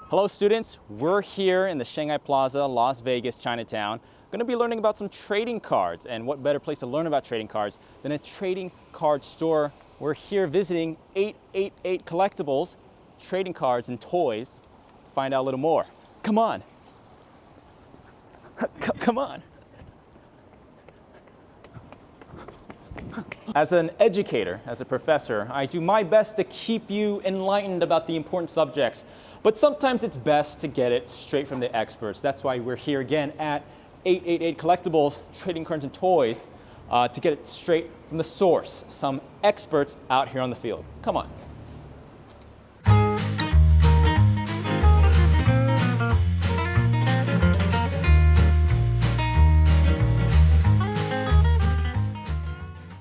Hello students, we're here in the Shanghai Plaza, Las Vegas, Chinatown. Going to be learning about some trading cards, and what better place to learn about trading cards than a trading card store. We're here visiting 888 Collectibles, trading cards and toys to find out a little more. Come on. Come on. As an educator, as a professor, I do my best to keep you enlightened about the important subjects. But sometimes it's best to get it straight from the experts. That's why we're here again at 888 Collectibles, Trading Cards and Toys, to get it straight from the source. Some experts out here on the field. Come on.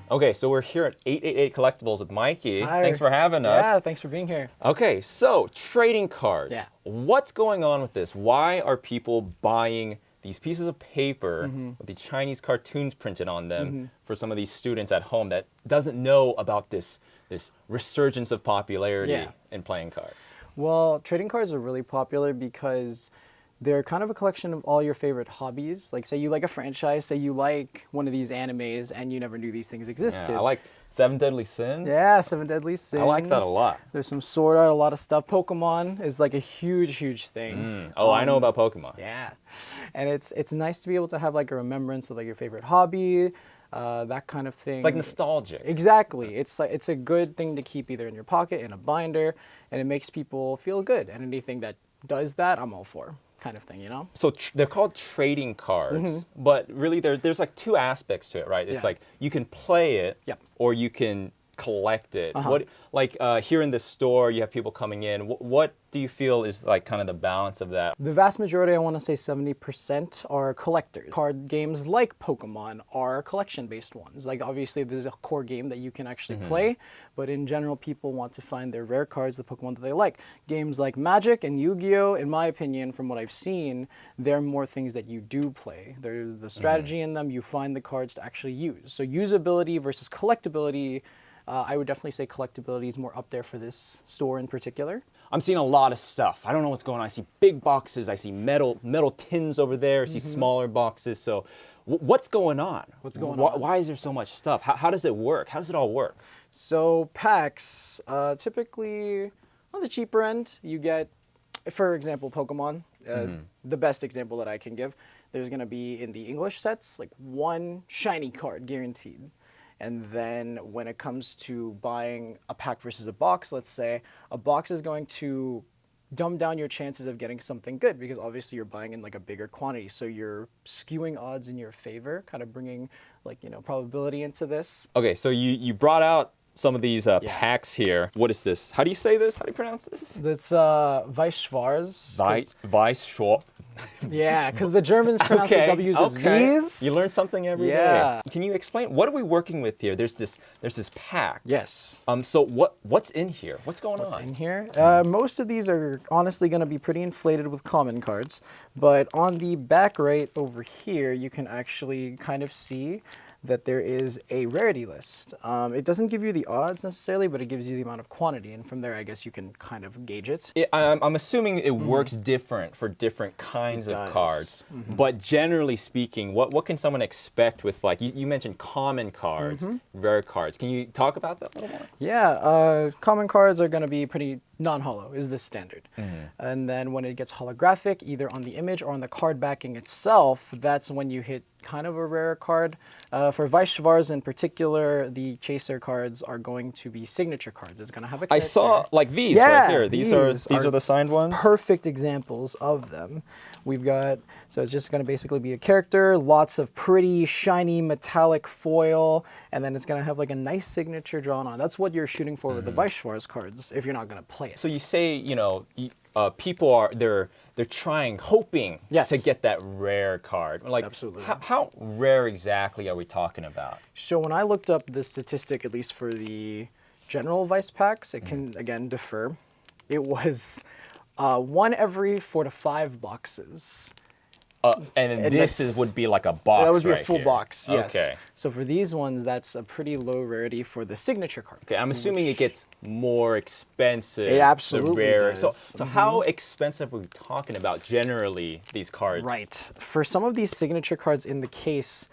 Okay, so we're here at 888 Collectibles with Mikey. Hi. Thanks for having us. Yeah, thanks for being here. Okay, so trading cards. Yeah. What's going on with this? Why are people buying these pieces of paper with the Chinese cartoons printed on them for some of these students at home that doesn't know about this resurgence of popularity in playing cards? Well, trading cards are really popular because they're kind of a collection of all your favorite hobbies. Like, say you like a franchise, say you like one of these animes and you never knew these things existed. Yeah, I like Seven Deadly Sins. Yeah, Seven Deadly Sins. I like that a lot. There's some Sword Art, a lot of stuff. Pokemon is like a huge thing. Oh, I know about Pokemon. Yeah, and it's nice to be able to have like a remembrance of like your favorite hobby, that kind of thing. It's like nostalgic. Exactly. It's a good thing to keep either in your pocket, in a binder, and it makes people feel good. And anything that does that, I'm all for. Kind of thing, you know? So they're called trading cards, but really there's like two aspects to it, right? It's like you can play it or you can collect it. What here in the store, you have people coming in. What do you feel is like kind of the balance of that? The vast majority, I want to say 70%, are collectors. Card games like Pokemon are collection-based ones. Like obviously there's a core game that you can actually play, but in general people want to find their rare cards, the Pokemon that they like. Games like Magic and Yu-Gi-Oh, in my opinion, from what I've seen, they're more things that you do play. There's the strategy in them, you find the cards to actually use. So usability versus collectability, I would definitely say collectability is more up there for this store in particular. I'm seeing a lot of stuff. I don't know what's going on. I see big boxes. I see metal tins over there. I see smaller boxes. So what's going on? What's going on? Why is there so much stuff? How does it work? How does it all work? So packs, typically on the cheaper end, you get, for example, Pokemon. The best example that I can give, there's going to be in the English sets, like one shiny card guaranteed. And then when it comes to buying a pack versus a box, let's say, a box is going to dumb down your chances of getting something good because obviously you're buying in like a bigger quantity. So you're skewing odds in your favor, kind of bringing like, probability into this. Okay, so you brought out some of these packs here. What is this? How do you say this? How do you pronounce this? That's Weisschwarz. Weisschwarz. Yeah, because the Germans pronounce the W's as V's. You learn something every day. Can you explain? What are we working with here? There's this pack. Yes. So what's in here? What's going on? What's in here? Most of these are honestly going to be pretty inflated with common cards. But on the back right over here, you can actually kind of see that there is a rarity list. It doesn't give you the odds necessarily, but it gives you the amount of quantity. And from there, I guess you can kind of gauge it. I'm assuming it works different for different kinds of cards. But generally speaking, what can someone expect with, like, you mentioned common cards, rare cards. Can you talk about that a little more? Yeah, common cards are going to be pretty non-holo, is the standard. And then when it gets holographic, either on the image or on the card backing itself, that's when you hit kind of a rare card. For Weisschwarz in particular, the chaser cards are going to be signature cards. It's going to have a character. I saw like these right here. These are the signed ones? Perfect examples of them. We've got, so it's just going to basically be a character, lots of pretty shiny metallic foil, and then it's going to have like a nice signature drawn on. That's what you're shooting for with the Weisschwarz cards if you're not going to play it. So you say, people are they're trying, hoping to get that rare card. Like, absolutely. How rare exactly are we talking about? So when I looked up the statistic, at least for the general Vice packs, it can again differ. It was 1 every 4 to 5 boxes And And this that's- would be like a box. That would be right a full here. box, yes. Okay. So for these ones, that's a pretty low rarity for the signature card. Okay, I'm assuming it gets more expensive. It absolutely the rarer. does. So how expensive are we talking about generally, these cards? Right. For some of these signature cards in the case,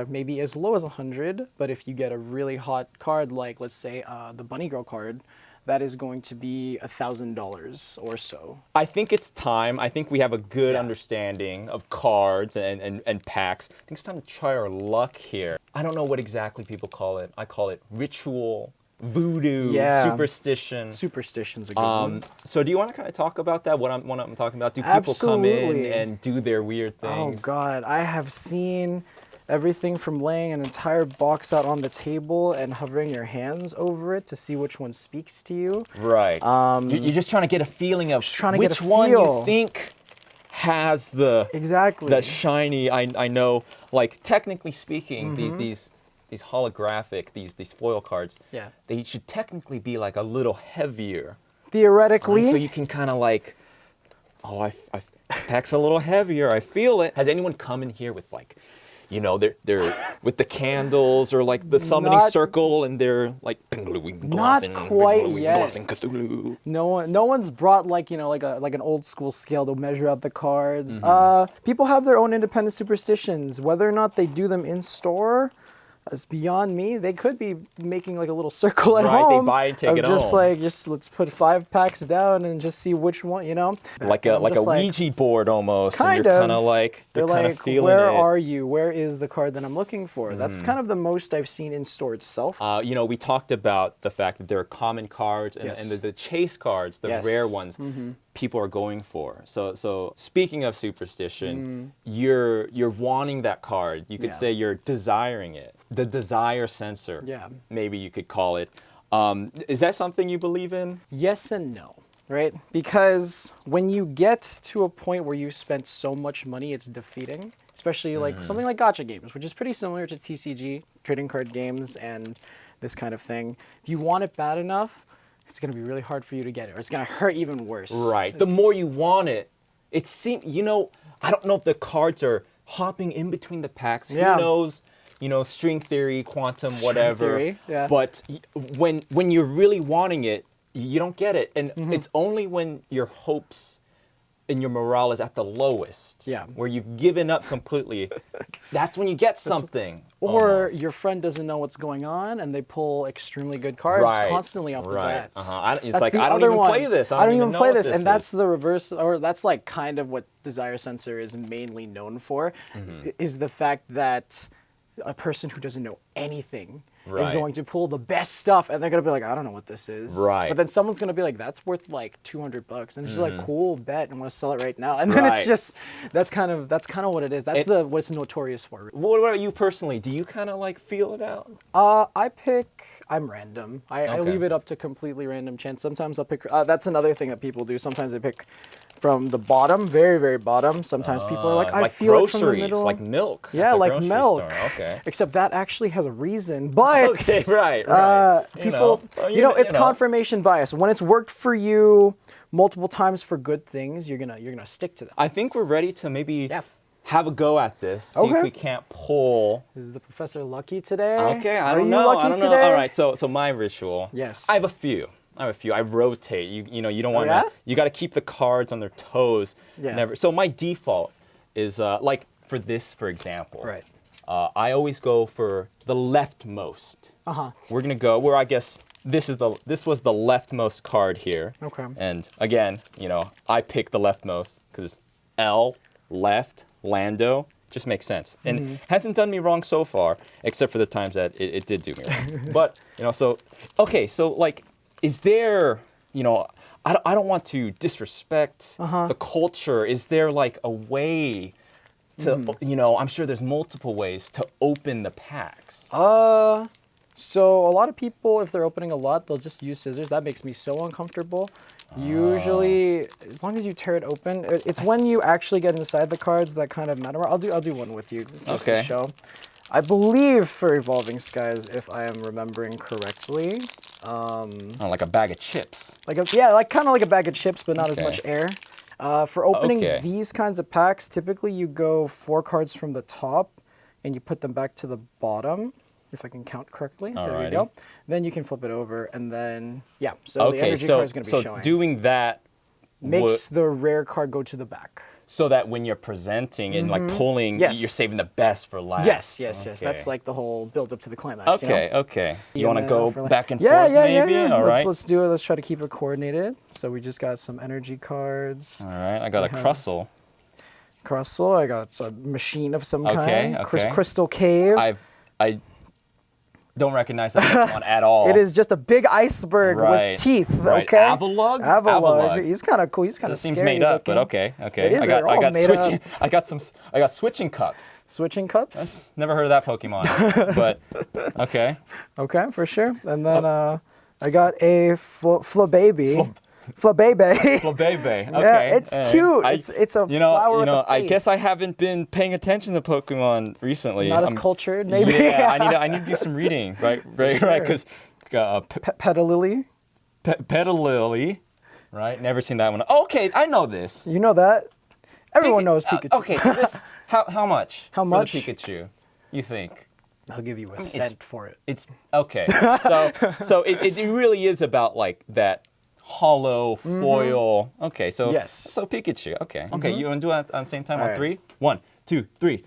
maybe as low as 100, but if you get a really hot card, like let's say the Bunny Girl card, that is going to be $1,000 or so. I think it's time. I think we have a good Yeah. understanding of cards and packs. I think it's time to try our luck here. I don't know what exactly people call it. I call it ritual, voodoo, Yeah. superstition. Superstition's a good one. So do you want to kind of talk about that? What I'm talking about? Do people come in Absolutely. and do their weird Oh things? God, I have seen everything from laying an entire box out on the table and hovering your hands over it to see which one speaks to you. Right. You're just trying to get a feeling of trying to get which a one you feel. think has the Exactly. shiny. I know, like technically speaking, Mm-hmm. these holographic these foil cards. Yeah. They should technically be like a little heavier, Theoretically, so you can kind of like, oh, this pack's a little heavier. I feel it. Has anyone come in here with like, you know, they're with the candles or like the summoning Not- circle, and they're like Not quite yet. Cthulhu. no one's brought like like an old school scale to measure out the cards. Mm-hmm. People have their own independent superstitions. Whether or not they do them in store is beyond me. They could be making like a little circle at Right, they home. buy and take of it just home. like let's put 5 packs down and just see which one. Like And a I'm like a just like, Ouija board almost. Kind and you're of. kind of like They're kind like, of feeling where it. are you? Where is the card that I'm looking for? That's Mm-hmm. kind of the most I've seen in store itself. You know, we talked about the fact that there are common cards and, Yes. and the chase cards, the Yes. rare ones, people are going for. So speaking of superstition, you're wanting that card. You could Yeah. say you're desiring it. The desire sensor. Yeah. Maybe you could call it. Is that something you believe in? Yes and no, right? Because when you get to a point where you spent so much money, it's defeating. Especially like something like gacha games, which is pretty similar to TCG, trading card games, and this kind of thing. If you want it bad enough, it's going to be really hard for you to get it, or it's going to hurt even worse. Right. The more you want it, it seems, you know, I don't know if the cards are hopping in between the packs. Yeah. Who knows? You know, string theory, quantum, whatever. theory, yeah. But when you're really wanting it, you don't get it. And Mm-hmm. it's only when your hopes and your morale is at the lowest, Yeah. where you've given up completely, that's when you get something. Or almost. your friend doesn't know what's going on, and they pull extremely good cards Right, constantly off the bat. It's That's like, the I don't other even one. play this. I don't even know play what this, and is. that's the reverse, or that's like kind of what Desire Sensor is mainly known for, Mm-hmm. is the fact that a person who doesn't know anything is Right. going to pull the best stuff, and they're gonna be like, I don't know what this is. Right. But then someone's gonna be like, that's worth like $200, and it's just like, cool, bet, I'm gonna sell it right now, and then Mm-hmm. Right. it's just that's kind of what it is. That's what it's notorious for. What about you personally? Do you kind of like feel it out? I'm random. I Okay. leave it up to completely random chance. Sometimes I'll pick. That's another thing that people do. Sometimes they pick from the bottom, very, very bottom. Sometimes people are like, I like feel it groceries, from the middle. like milk. at Yeah, the like grocery milk. store. Okay. Except that actually has a reason. But Okay, right. people, it's confirmation bias. When it's worked for you multiple times for good things, you're gonna stick to that. I think we're ready to maybe Yeah. have a go at this. See Okay. if we can't pull. Is the professor lucky today? Okay, I Are don't you know. lucky I don't know. today? All right, so my ritual. Yes. I have a few. I rotate. You know, you don't want to. yeah? You got to keep the cards on their toes. Yeah. Never. So my default is like for this, for example. Right. I always go for the leftmost. We're gonna go where I guess this was the leftmost card here. Okay. And again, you know, I pick the leftmost because L, left, Lando, just makes sense. And hasn't done me wrong so far, except for the times that it did do me wrong. But, you know, so, okay, so like, is there, you know, I don't want to disrespect the culture. Is there like a way to, you know, I'm sure there's multiple ways to open the packs. So a lot of people, if they're opening a lot, they'll just use scissors. That makes me so uncomfortable. Usually, as long as you tear it open, it's when you actually get inside the cards that kind of matter. I'll do one with you just Okay. to show. I believe for Evolving Skies, if I am remembering correctly, Oh, like a bag of chips. like kind of like a bag of chips, but not as Okay. much air. For opening Okay. these kinds of packs, typically you go 4 cards from the top and you put them back to the bottom, if I can count correctly. There Alrighty. you go. Then you can flip it over and then, yeah, so the Okay, energy so card is going to be so showing. doing that Makes the rare card go to the back. so that when you're presenting and like pulling, Yes. you're saving the best for last. Yes, yes, yes. That's Okay. like the whole build up to the climax. Okay, You know? okay. You And want to then go for, like- back and yeah, forth yeah, maybe? Yeah, yeah. All right. Let's do it. Let's try to keep it coordinated. So we just got some energy cards. All right, I got a Crustle. Crustle. I got a machine of some Okay, kind. okay. Crystal Cave. I don't recognize that Pokemon at all. It is just a big iceberg Right, with teeth. right. Okay. Avalugg? Avalugg. He's kind of cool. He's kind That of seems scary made up, looking. but okay, okay. It is, I they're all got made switching. up. I got switching cups. Switching cups. Never heard of that Pokemon, but okay. Okay, for sure. And then I got a Flababy. Flababy. Flabebe. Okay. Yeah, it's all right. cute. It's a flower with a I guess I face. haven't been paying attention to Pokemon recently. Not as I'm- cultured, maybe. Yeah, I need to do some reading, right, right, sure. because Petalily. Petalili, right? Never seen that one. Okay, I know this. You know that. Everyone knows Pikachu. Okay, so this how much? How for much? the Pikachu? You think? I'll give you a cent for it. It's okay. So it really is about like that hollow foil. Okay, so Yes. So Pikachu. Okay, okay. You want to do it at the same time All on right. 3? 1, 2, 3.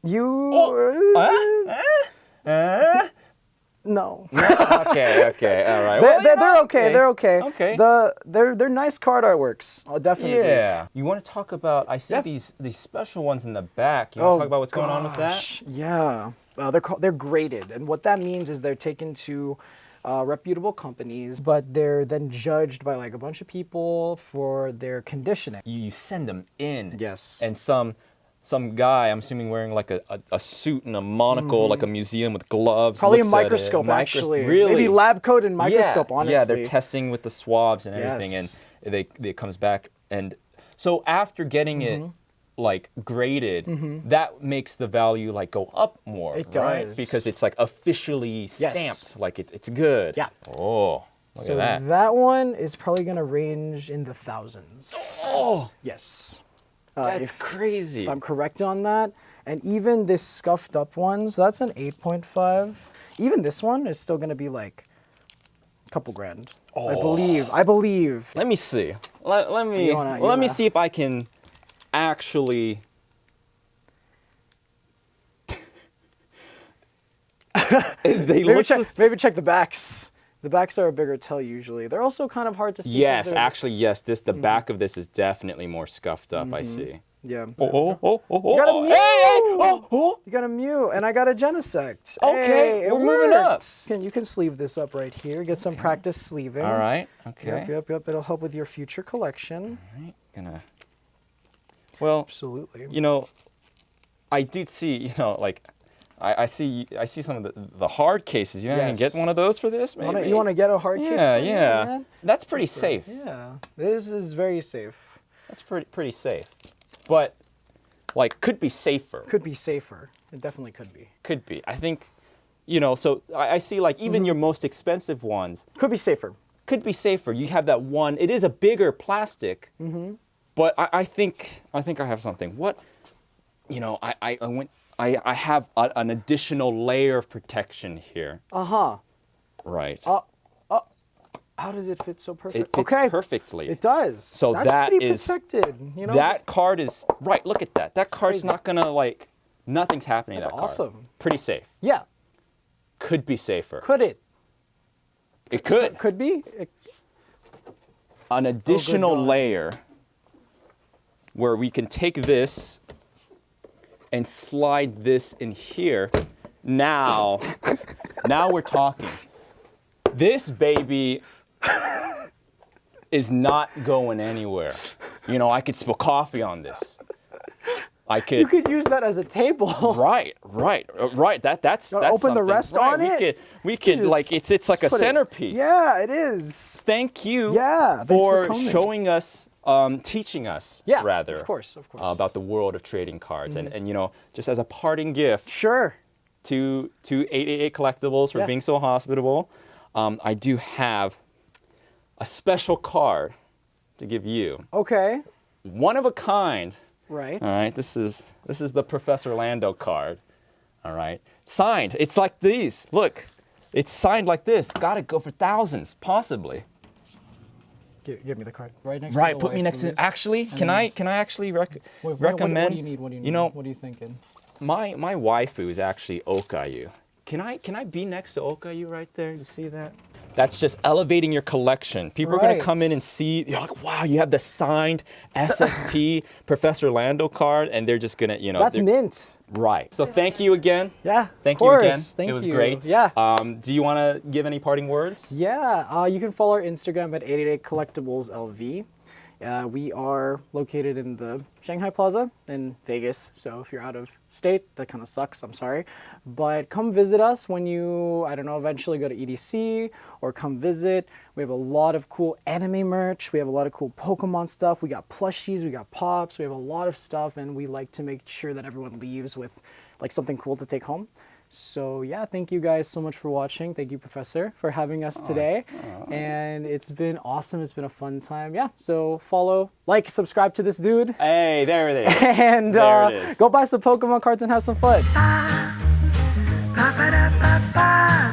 You. No. Okay, okay, all right. They're okay. They're okay. Okay. They're nice card artworks. Oh, definitely. Yeah. You want to talk about? I see Yeah. these special ones in the back. You want to talk about what's going on with that? Gosh, Yeah. They're graded, and what that means is they're taken to reputable companies, but they're then judged by like a bunch of people for their conditioning. You send them in. Yes. And some guy, I'm assuming wearing like a suit and a monocle, like a museum with gloves. Probably a looks at it. microscope, actually. Really? Maybe lab coat and microscope, yeah. honestly. Yeah, they're testing with the swabs and everything, Yes. and it comes back. And so after getting it like graded, that makes the value like go up more. It right? does. Because it's like officially stamped, like it's good. Yeah. Oh, look So at that. that one is probably gonna range in the thousands. Oh, Yes. that's crazy. If I'm correct on that. And even this scuffed up one, so that's an 8.5. Even this one is still gonna be like a couple grand. I believe. Let me see. Let me You wanna- let me see if I can actually. They look Maybe check the backs. The backs are a bigger tell usually. They're also kind of hard to see. 'cause Yes, there's- actually, yes. The back of this is definitely more scuffed up. I see. Yeah. Oh! You got a Mew! Hey, hey! Oh! You got a Mew, and I got a Genesect. Okay, Hey, it we're moving up. works. You can sleeve this up right here. Get some practice sleeving. All right. Okay. Yep. It'll help with your future collection. Right, gonna. Well, Absolutely. you know, I did see. You know, like, I see some of the hard cases. You know, I can get Yes. one of those for this. Maybe. You want to get a hard case? Yeah, for me, yeah. man? That's pretty safe. Yeah. This is very safe. That's pretty safe. But like could be safer. Could be safer. It definitely could be. Could be. I think, you know, so I see like even your most expensive ones Could be safer. could be safer. You have that one. It is a bigger plastic. But I think I have something. What, you know, I have an additional layer of protection here. Right. How does it fit so perfectly? It fits perfectly. It does. So That's that pretty is- protected. You know, that just- card is right. Look at that. That card's crazy. not gonna like. Nothing's happening. to That's that card. awesome. Pretty safe. Yeah. Could be safer. Could it? It could. Could be. An additional God. layer where we can take this and slide this in here. Now we're talking. This baby is not going anywhere. You know, I could spill coffee on this. I could. You could use that as a table. Right. That's Open the something. rest Right, on we it? We could Just- like it's like a Put it- centerpiece. Yeah, it is. Thank you. Yeah, thanks for for coming. showing us, teaching us. Yeah, rather. of course. About the world of trading cards, and you know, just as a parting gift Sure. to 888 Collectibles for Yeah. being so hospitable, I do have a special card to give you. Okay. One of a kind. Right. All right, this is the Professor Lando card. All right, signed. It's like these. Look, it's signed like this. Got to go for thousands, possibly. Give me the card. Right next. Right, to the put me next to. Actually, can I actually recommend? What do you need? What do you need? You know, What are you thinking? my waifu is actually Okayu. Can I be next to Okayu right there? You see that? That's just elevating your collection. People are going to come in and see, you're like, wow, you have the signed SSP Professor Lando card, and they're just going to, you know. That's mint. Right. So thank you again. Yeah, Thank of course. you again. Thank it was you. great. Yeah. Do you want to give any parting words? Yeah, you can follow our Instagram at 888 Collectibles LV. We are located in the Shanghai Plaza in Vegas, so if you're out of state, that kind of sucks, I'm sorry. But come visit us when you, I don't know, eventually go to EDC, or come visit. We have a lot of cool anime merch, we have a lot of cool Pokemon stuff, we got plushies, we got pops, we have a lot of stuff, and we like to make sure that everyone leaves with like something cool to take home. So yeah, thank you guys so much for watching. Thank you, Professor, for having us today. And it's been awesome. It's been a fun time. Yeah, so follow, like, subscribe to this dude. Hey, there it is. And There it is. go buy some Pokemon cards and have some fun. Ba, ba, ba, ba, ba.